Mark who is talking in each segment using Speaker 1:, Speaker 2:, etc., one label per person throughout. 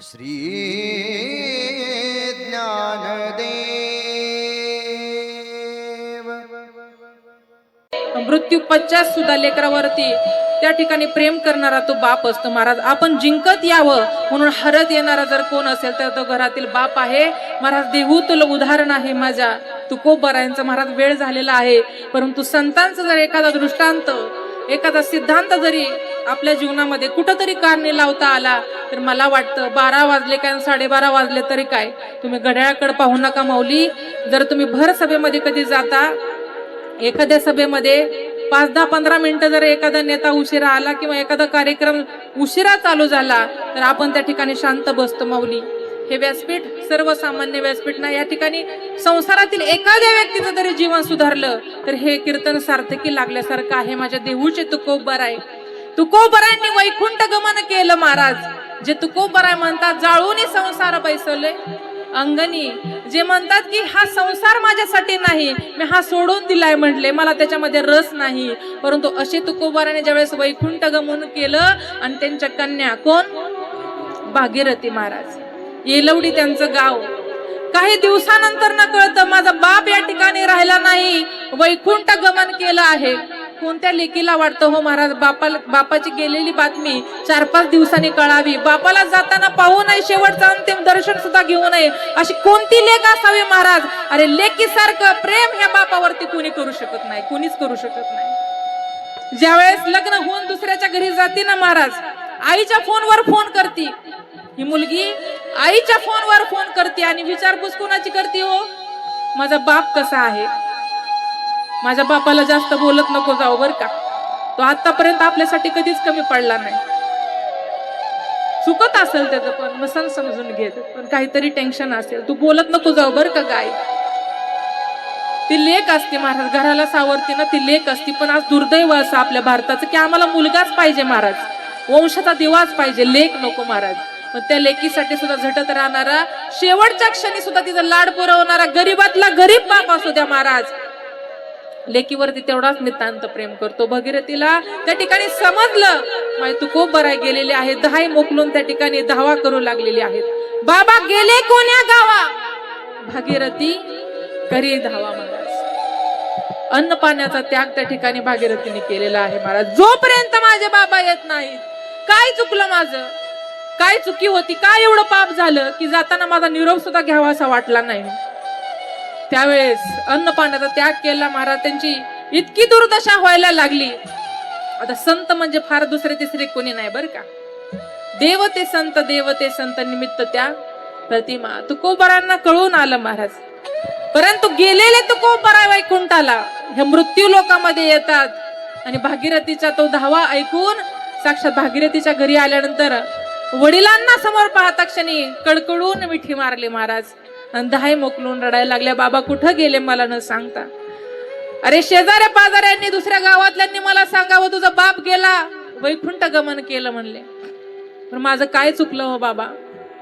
Speaker 1: श्री ज्ञानदेव
Speaker 2: मृत्यू पश्चात सुद्धा लेकरावरती त्या ठिकाणी प्रेम करणारा तो बाप असतो महाराज. आपण जिंकत यावं म्हणून हरत येणारा जर कोण असेल तर तो घरातील बाप आहे महाराज. देहू तुला उदाहरण आहे माझ्या तुकोबरायांचं महाराज. वेळ झालेला आहे परंतु संतांचं जर एखादा दृष्टांत एखादा सिद्धांत जरी आपल्या जीवनामध्ये कुठंतरी कारणी लावता आला तर मला वाटतं 12 वाजले काय 12:30 वाजले तरी काय तुम्ही घड्याळाकडे पाहू नका माऊली. जर तुम्ही भर सभेमध्ये कधी जाता एखाद्या सभेमध्ये 5-10-15 मिनिटं जर एखादा नेता उशिरा आला किंवा एखादा कार्यक्रम उशिरा चालू झाला तर आपण त्या ठिकाणी शांत बसतो माऊली. हे व्यासपीठ सर्वसामान्य व्यासपीठ नाही. या ठिकाणी संसारातील एखाद्या व्यक्तीचं जरी जीवन सुधारलं तर हे कीर्तन सार्थकी लागल्यासारखं आहे. माझ्या देहूचे तुकोबराय तुकोबरायांनी वैकुंठ गमन केलं महाराज. जे तुकोबराय म्हणतात जाळून संसार बैसवले अंगणी. जे म्हणतात की हा संसार माझ्यासाठी नाही मी हा सोडून दिलाय म्हटले मला त्याच्यामध्ये रस नाही. परंतु असे तुकोबराने ज्यावेळेस वैकुंठ गमन केलं आणि त्यांच्या कन्या कोण भागीरथी महाराज येलवडी त्यांचं गाव. काही दिवसानंतर न कळतं माझा बाप या ठिकाणी राहिला नाही वैकुंठ गमन केलं आहे. कोणत्या लेकीला वाटतं हो महाराज बापाची गेलेली बातमी 4-5 दिवसांनी कळावी, बापाला जाताना पाहू नये, शेवटचं अंतिम दर्शन सुद्धा घेऊ नये, अशी कोणती लेक असावी महाराज. अरे लेकीसारखं प्रेम ह्या बापावरती कोणी करू शकत नाही, कोणीच करू शकत नाही. ज्यावेळेस लग्न होऊन दुसऱ्याच्या घरी जाते ना महाराज आईच्या फोनवर फोन करते ही मुलगी. आईच्या फोनवर फोन करते आणि विचारपूस कोणाची करते हो माझा बाप कसा आहे. माझ्या बापाला जास्त बोलत नको जाऊ बर का. तो आतापर्यंत आपल्यासाठी कधीच कमी पडला नाही. चुकत असेल त्याचं पण नसन समजून घेत पण काहीतरी टेन्शन असेल तू बोलत नको जाऊ बर का. गाय ती लेक असते महाराज घराला सावरते ना ती लेक असते. पण आज दुर्दैव असं आपल्या भारताचं की आम्हाला मुलगाच पाहिजे महाराज, वंशाचा दिवाच पाहिजे, लेक नको महाराज. पण त्या लेकीसाठी सुद्धा झटत राहणारा शेवटच्या क्षणी सुद्धा तिचा लाड पुरवणारा गरीबातला गरीब बाप असू द्या महाराज. लेकीवरती तेवढाच नितांत प्रेम करतो. भगीरथीला त्या ठिकाणी समजलं माझे तुकोबराय गेलेले आहेत. 10 मोकलून त्या ठिकाणी धावा करू लागलेली आहेत. बाबा गेले कोण्या गावा भागीरथी करी धावा महाराज. अन्न पाण्याचा त्याग त्या ठिकाणी भागीरथीने केलेला आहे महाराज. जोपर्यंत माझे बाबा येत नाहीत काय चुकलं माझं, काय चुकी होती, काय एवढं पाप झालं की जाताना माझा निरोप सुद्धा घ्यावा असा वाटला नाही. त्यावेळेस अन्न पाण्याचा त्याग केला महाराज. त्यांची इतकी दुर्दशा व्हायला लागली. आता संत म्हणजे फार दुसरे तिसरे कोणी नाही बर का. देव ते संत निमित्त त्या प्रतिमा. तुकोबरांना कळून आलं महाराज. परंतु गेलेले तुकोबराय वैकुंठाला हे मृत्यू लोकांमध्ये येतात आणि भागीरथीचा तो धावा ऐकून साक्षात भागीरथीच्या घरी आल्यानंतर वडिलांना समोर पाहता क्षणी कडकडून मिठी मारली महाराज आणि 10 मोकलून रडायला लागल्या. बाबा कुठं गेले मला न सांगता. अरे शेजाऱ्या पाजाऱ्यांनी दुसऱ्या गावातल्यांनी मला सांगावं तुझा बाप गेला वैकुंठ गमन केलं म्हणले. पण माझं काय चुकलं हो बाबा.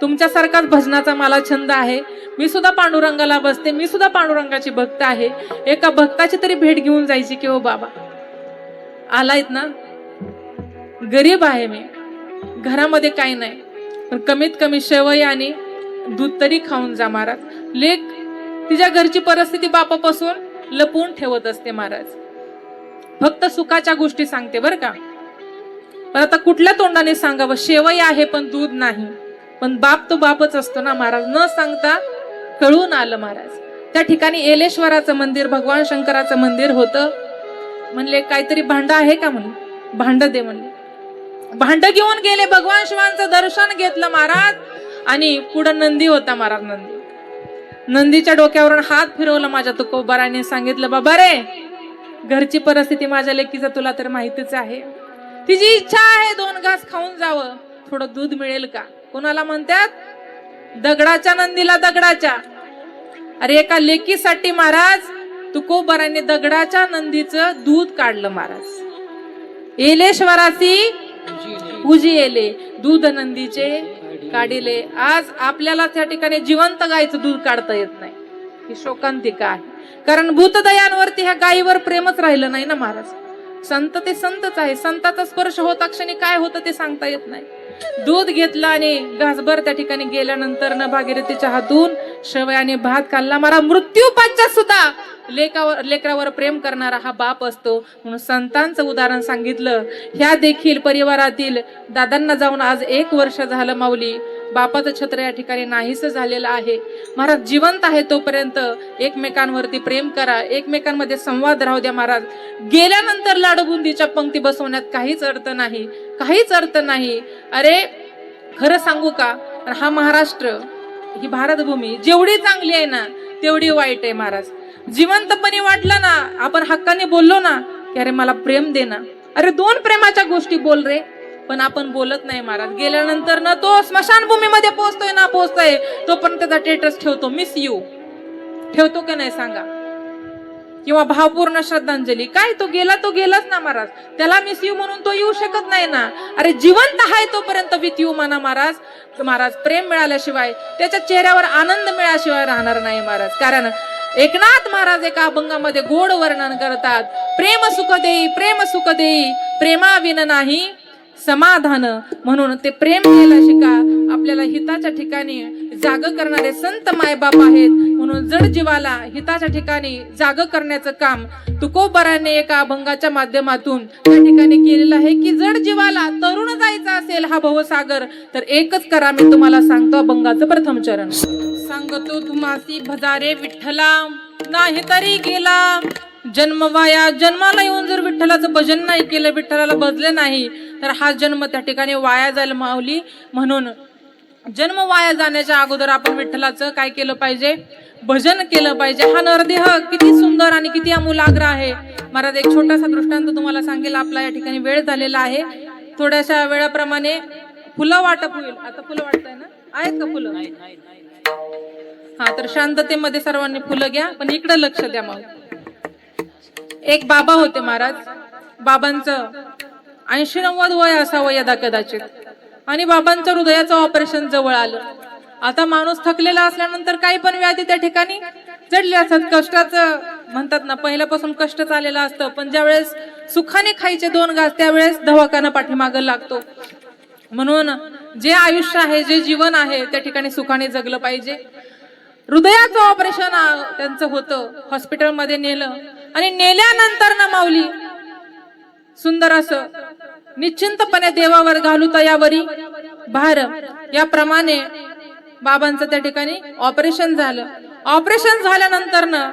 Speaker 2: तुमच्यासारखाच भजनाचा मला छंद आहे. मी सुद्धा पांडुरंगाला बसते, मी सुद्धा पांडुरंगाची भक्त आहे. एका भक्ताची तरी भेट घेऊन जायची की हो बाबा. आलायत ना गरीब आहे मी, घरामध्ये काही नाही पण कमीत कमी शेवई आणि दूध तरी खाऊन जा महाराज. लेक तिच्या घरची परिस्थिती बापापासून लपवून ठेवत असते महाराज. फक्त सुखाच्या गोष्टी सांगते बर का. पण आता कुठल्या तोंडाने सांगावं. शेवई आहे पण दूध नाही. पण बाप तो बापच असतो ना महाराज. न सांगता कळून आलं महाराज. त्या ठिकाणी एलेश्वराचं मंदिर भगवान शंकराचं मंदिर होतं. म्हणले काहीतरी भांड आहे का म्हणले. भांड दे म्हणले. भांड घेऊन गेले. भगवान शिवांचं दर्शन घेतलं महाराज आणि पुढं नंदी होता महाराज. नंदीच्या डोक्यावरून हात फिरवला माझ्या तुकोबराने सांगितलं बाबा रे घरची परिस्थिती माझ्या लेकीचं तुला तर माहितीच आहे. तिची इच्छा आहे 2 घास खाऊन जावं, थोडं दूध मिळेल का. कोणाला म्हणतात दगडाच्या नंदीला दगडाच्या. अरे एका लेकीसाठी महाराज तुकोबराने दगडाच्या नंदीचं दूध काढलं महाराज. एलेश्वराची पूजी येले दूध नंदीचे काढिले. आज आपल्याला त्या ठिकाणी जिवंत गायचं दूध काढता येत नाही. ही शोकांतिका आहे. कारण भूतदयांवरती ह्या गायीवर प्रेमच राहिलं नाही ना महाराज. संत ते संतच आहे. संताचा स्पर्श होता क्षणी काय होतं ते सांगता येत नाही. दूध घेतलं आणि घासभर त्या ठिकाणी गेल्यानंतर न भागीरथीच्या हातून शेवयाने भात खाल्ला. मला मृत्यू पश्चात सुद्धा लेकरावर प्रेम करणारा हा बाप असतो. म्हणून संतांचं उदाहरण सांगितलं. ह्या देखील परिवारातील दादांना जाऊन आज 1 वर्ष झालं माऊली. बापाचं छत्र या ठिकाणी नाहीस झालेलं आहे. महाराज जिवंत आहे तोपर्यंत एकमेकांवरती प्रेम करा, एकमेकांमध्ये संवाद राहू द्या. महाराज गेल्यानंतर लाडूबुंदीच्या पंक्ती बसवण्यात काहीच अर्थ नाही, काहीच अर्थ नाही. अरे खरं सांगू का, हा महाराष्ट्र, ही भारतभूमी जेवढी चांगली आहे ना तेवढी वाईट आहे. महाराज जिवंतपणे वाटलं ना, आपण हक्काने बोललो ना की अरे मला प्रेम दे ना, अरे 2 प्रेमाच्या गोष्टी बोल रे, पण आपण बोलत नाही. महाराज गेल्यानंतर ना तो स्मशानभूमीमध्ये पोहोचतोय ना पोहोचतोय तो पण त्याचा स्टेटस ठेवतो, मिस यू ठेवतो की नाही सांगा, किंवा भावपूर्ण श्रद्धांजली. काय तो गेलाच ना महाराज, त्याला मिस यू म्हणून तो येऊ शकत नाही ना. अरे जिवंत आहे तोपर्यंत विथ यू म्हणा महाराज. महाराज प्रेम मिळाल्याशिवाय, त्याच्या चेहऱ्यावर आनंद मिळाल्याशिवाय राहणार नाही महाराज. कारण एकनाथ महाराज एका अभंगामध्ये गोड वर्णन करतात, प्रेम सुख देई प्रेमाविन नाही समाधान. म्हणून ते प्रेम द्यायला शिका. आपल्याला हिताच्या ठिकाणी जाग करणारे संत मायबाप आहेत. म्हणून जड जीवाला हिताच्या ठिकाणी जाग करण्याचं काम तुकोबाराने एका अभंगाच्या माध्यमातून त्या ठिकाणी केलेलं आहे की जड जीवाला तरुण जायचं असेल हा भवसागर तर एकच करा. मी तुम्हाला सांगतो अभंगाचं प्रथम चरण. सांगतो तुम्हासी भजारे विठ्ठला नाही तरी गेला जन्म वाया. जन्माला येऊन जर विठ्ठलाचं भजन नाही केलं, विठ्ठलाला भजले नाही तर हा जन्म त्या ठिकाणी वाया जायला माऊली. म्हणून जन्म वाया जाण्याच्या अगोदर आपण विठ्ठलाचं काय केलं पाहिजे, भजन केलं पाहिजे. हा नरदेह किती सुंदर आणि किती अमूलाग्र आहे. महाराज एक छोटासा दृष्टांत तुम्हाला सांगेल. आपला या ठिकाणी वेळ झालेला आहे. थोड्याशा वेळाप्रमाणे फुलं वाटप होईल. आता फुलं वाटताय ना, आहेत का फुलं? हा, तर शांततेमध्ये सर्वांनी फुलं घ्या, पण इकडे लक्ष द्या. मग एक बाबा होते महाराज. बाबांचं 80-90 वय असावं यदा कदाचित, आणि बाबांचं हृदयाचं ऑपरेशन जवळ आलं. आता माणूस थकलेला असल्यानंतर काही पण व्याधी त्या ठिकाणी जडले असतात. कष्टाचं म्हणतात ना, पहिल्यापासून कष्ट चाललेलं असतं, पण ज्यावेळेस सुखाने खायचे 2 घास त्यावेळेस दवाखाना पाठीमागं लागतो. म्हणून जे आयुष्य आहे, जे जीवन आहे त्या ठिकाणी सुखाने जगलं पाहिजे. हृदयाचं ऑपरेशन त्यांचं होतं. हॉस्पिटलमध्ये नेलं आणि नेल्यानंतर ना माऊली सुंदर असं निश्चिंतपणे देवावर घालू तयावरी भार याप्रमाणे बाबांचं त्या ठिकाणी ऑपरेशन झालं. ऑपरेशन झाल्यानंतर ना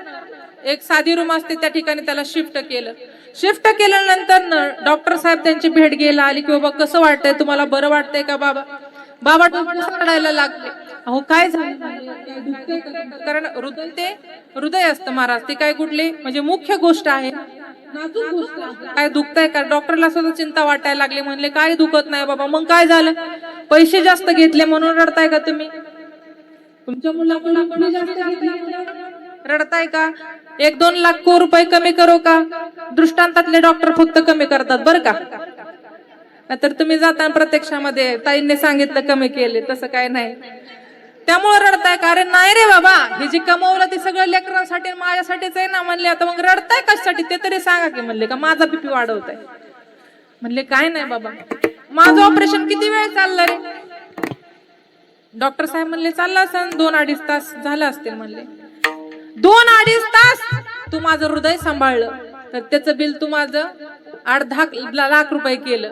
Speaker 2: एक साधी रूम असते त्या ठिकाणी त्याला शिफ्ट केलं. शिफ्ट केल्यानंतर ना डॉक्टर साहेब त्यांची भेट घ्यायला आली की बाबा कसं वाटतंय तुम्हाला, बरं वाटतंय का बाबा? बाबा रडायला लागले. अहो काय झालं? कारण हृदय असतं महाराज, ते काय कुठले म्हणजे मुख्य गोष्ट आहे, काय दुखतंय का? डॉक्टरला सुद्धा चिंता वाटायला लागली. म्हणले काय दुखत नाही बाबा. मग काय झालं? पैसे जास्त घेतले म्हणून रडताय का तुम्ही? तुमच्या मुलाकडून रडताय का? 1-2 लाख रुपये कमी करो का? दृष्टांतातले डॉक्टर फक्त कमी करतात बरं का. तर तुम्ही जाताना प्रत्यक्षामध्ये ताईंनी सांगितलं कमी केले, तसं काय नाही. त्यामुळे रडताय का? अरे नाही रे बाबा, हे जे कमवलं ते सगळं लेकरांसाठी माझ्यासाठीच आहे ना. म्हणले आता मग रडताय कशासाठी ते तरी सांगा की. म्हणले का माझा बीपी वाढवताय? म्हणले काय नाही बाबा, माझं ऑपरेशन किती वेळ चाललं रे? डॉक्टर साहेब म्हणले चाललं असं 2-2.5 तास झालं असतील. म्हणले 2-2.5 तास तू माझं हृदय सांभाळलं तर त्याचं बिल तू माझं 8-10 लाख रुपये केलं.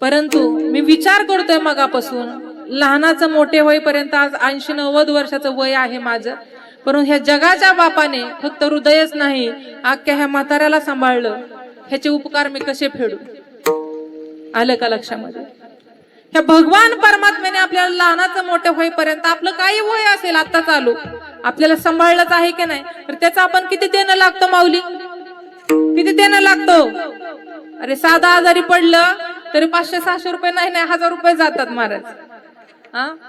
Speaker 2: परंतु मी विचार करतोय मगापासून, लहानाचं मोठे होईपर्यंत आज 80-90 वर्षाचं वय आहे माझं, परंतु ह्या जगाच्या बापाने फक्त हृदयच नाही अख्ख्या ह्या म्हाताऱ्याला सांभाळलं. ह्याचे उपकार मी कसे फेडू? आलं का लक्षामध्ये? ह्या भगवान परमात्म्याने आपल्याला लहानाचं मोठे होईपर्यंत आपलं काही वय असेल आता चालू आपल्याला सांभाळलंच आहे की नाही, तर त्याचं आपण किती देणं लागतं माऊली? किती देणं लागतं? अरे साधा आजारी पडलं तरी 500-600 रुपये नाही 1000 रुपये जातात महाराज.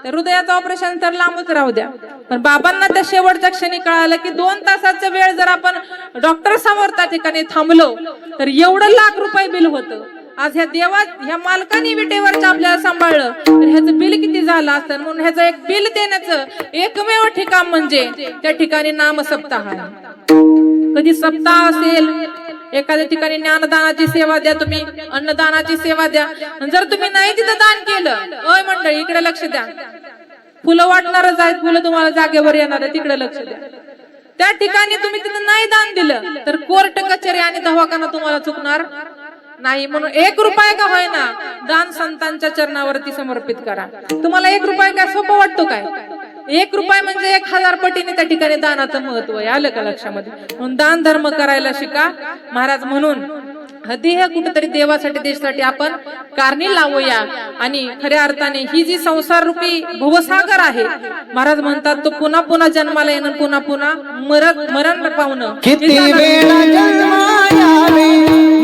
Speaker 2: हृदयाचं ऑपरेशन तर लांबच राहू द्या. पण बाबांना त्या शेवटच्या क्षणी कळालं की 2 तासाचा वेळ जर आपण डॉक्टर समोर त्या ठिकाणी थांबलो तर एवढं लाख रुपये बिल होतं. आज ह्या मालकाने विटेवरच्या आपल्याला सांभाळलं तर ह्याचं बिल किती झालं असतं. म्हणून ह्याचं एक बिल देण्याचं एकमेव ठिकाण म्हणजे त्या ठिकाणी नाम सप्ताह. कधी सप्ताह असेल, एखाद्या ठिकाणी ज्ञानदानाची सेवा द्या, तुम्ही अन्नदानाची सेवा द्या. आणि जर तुम्ही नाही तिथं दान केलं, ओय मंडळी इकडे लक्ष द्या, फुलं वाटणारच आहेत, फुलं तुम्हाला जागेवर येणार आहे, तिकडे लक्ष द्या. त्या ठिकाणी तुम्ही तिथं नाही दान दिलं तर कोर्ट कचेरी आणि दवाखाना तुम्हाला चुकणार नाही. म्हणून 1 रुपया का होईना दान संतांच्या चरणावरती समर्पित करा. तुम्हाला 1 रुपया काय सोपं वाटतो काय? 1 रुपया म्हणजे 1000 पटीने त्या ठिकाणी दानाचं महत्व आहे. आलं का लक्षामध्ये? म्हणून दान धर्म करायला शिका महाराज. म्हणून देह कुठेतरी देवासाठी देशासाठी आपण कारणी लावूया. आणि खऱ्या अर्थाने ही जी संसार रूपी भवसागर आहे, महाराज म्हणतात तो पुन्हा पुन्हा जन्माला येणं, पुन्हा पुन्हा मरण पावणं.
Speaker 1: किती वेळा जन्मायावे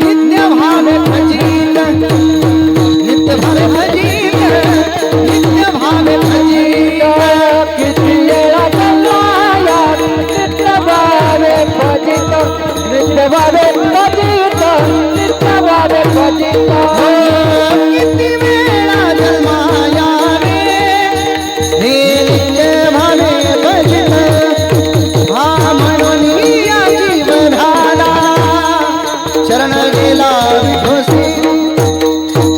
Speaker 1: नित्य भावे भजित, नित्य भावे भजित, नित्य भावे भजित. किती वेळा जन्मायावे नित्य भावे भजित, नित्य भावे भजित, नित्य भावे भजित. किती वेळा जन्मायावे नित्य भावे भजित, म्हणून या जीवनाला शरण गेला विठोसी.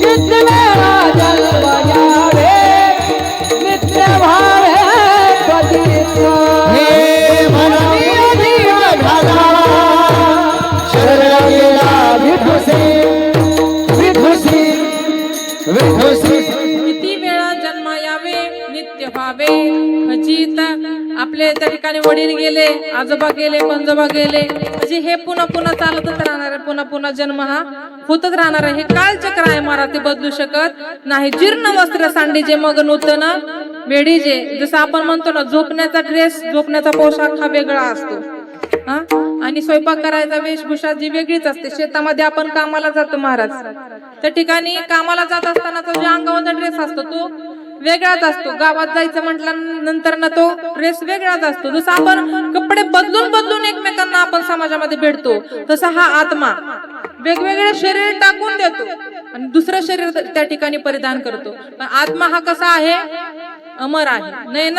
Speaker 1: किती वेळा जन्म यावे नित्य भावे भजित, हे म्हणून या जीवनाला शरण गेला विठोसी, विठोसी, विठोसी.
Speaker 2: किती वेळा जन्म यावे नित्य भावे भजित. आपले त्या ठिकाणी वडील गेले, आजोबा गेले, पंजोबा गेले, म्हणजे हे पुन्हा पुन्हा चालतच राहणार आहे, पुन्हा पुन्हा जन्म हा होतच राहणार आहे. हे कालचक्र आहे महाराज, ते बदलू शकत नाही. जीर्ण वस्त्र सांडी जे मग नूतन वेडी जे, जसं आपण म्हणतो ना, झोपण्याचा ड्रेस, झोपण्याचा पोशाख हा वेगळा असतो हा, आणि स्वयंपाक करायचा वेशभूषा जी वेगळीच असते. शेतामध्ये आपण कामाला जातो महाराज, त्या ठिकाणी कामाला जात असतानाचा जो अंगावरचा ड्रेस असतो तो वेगळाच असतो. गावात जायचं म्हटलं नंतर ना तो ड्रेस वेगळाच असतो. जसं आपण कपडे बदलून बदलून एकमेकांना आपण समाजामध्ये भेटतो, तसा हा आत्मा वेगवेगळे शरीर टाकून देतो आणि दुसरं शरीर त्या ठिकाणी परिधान करतो. पण आत्मा हा कसा आहे? अमर आहे. नाही ना.